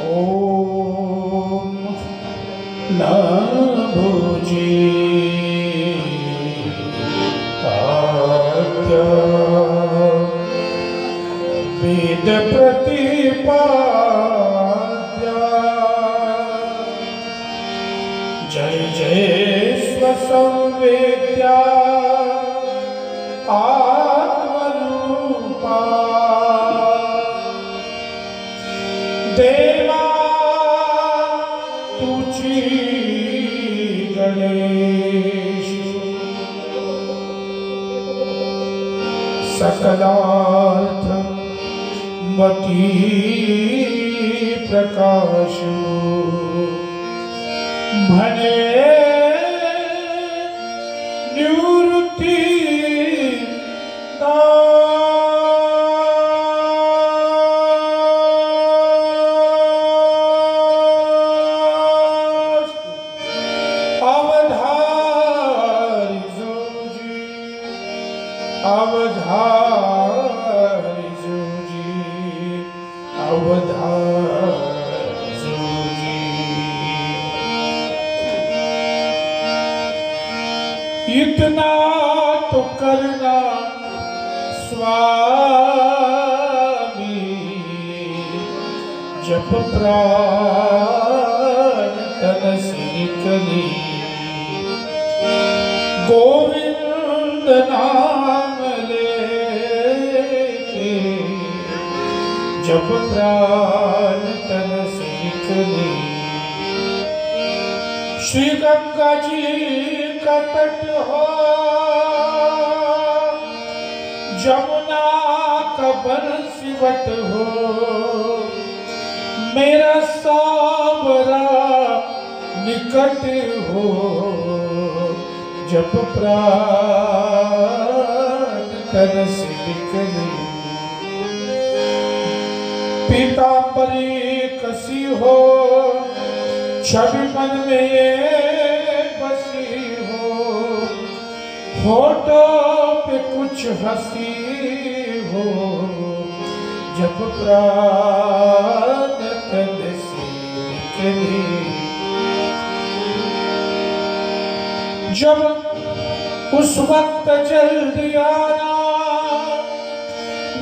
ओम नभोजी आद्य वेद प्रतिपाद्य जय जय स्वसंवेद्या आत्मरूपा देवा तुझी गणेश सकलार्थ मती प्रकाश म्हणे निवृत्ती अवधारी जोजी अवधारी जोजी इतना तो करना स्वामी जप प्राण तन से निकली गोविंद नाम लेके जप प्राण तन से निकली श्री गंगा जी का तट हो जमुना का बंसीवट हो मेरा सावरा निकट हो जप प्राण तन से निकले पीतांबरी कसी हो छवि मन में ये बसी हो होठों पे कुछ हंसी हो जब प्राण तन से निकले जब उस वक्त जल्दी आना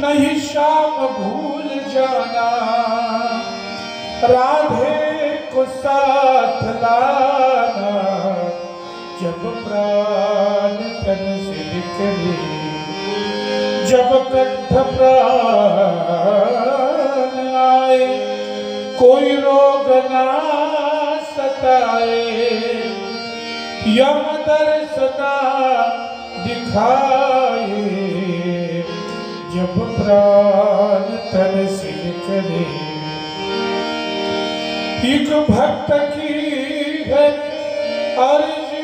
नहीं शाम भूल जाना राधे को साथ लाना जब प्राण तन से निकले जब कंठ प्राण आए कोई रोग ना सताए यम दर्शना दिखाए जब प्राण तन से निकले एक भक्त की है अर्जी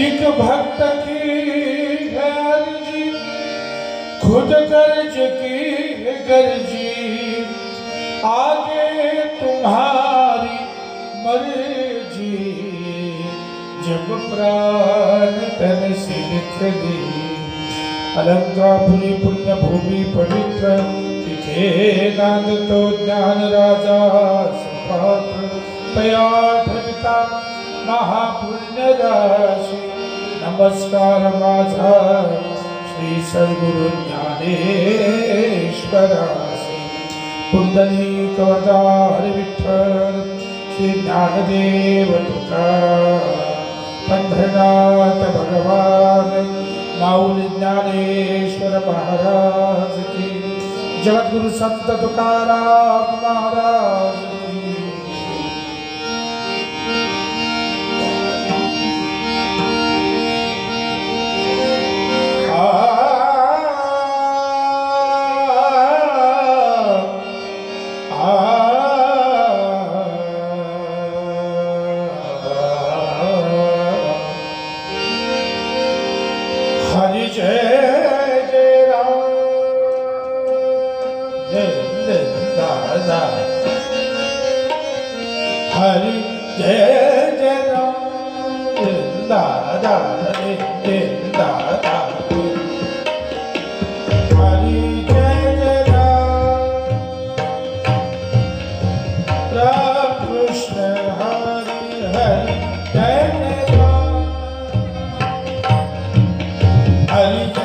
एक भक्त की है अर्जी खुद गर्ज की है गर्जी आगे तुम्हारी मर्जी जब प्राण तन से निकले अलंकापुरी पुण्य भूमि पवित्र तिथे नाद तो ज्ञान राजा सुपात्र पयाठता महापुण्य राशि नमस्कार माझा श्री सद्गुरु ज्ञानेश्वरासी पुंडलीक वरदार विठ्ठल श्री ज्ञानदेव तुकाराम पंढरनाथ भगवान माऊली ज्ञानेश्वर महाराज की जगद्गुरु संत तुकाराम महाराज की हरि जय जय राम जय जय दादा दा रे रे दा दा रे हरि जय जय राम कृष्ण हरि हरि जय जय राम हरि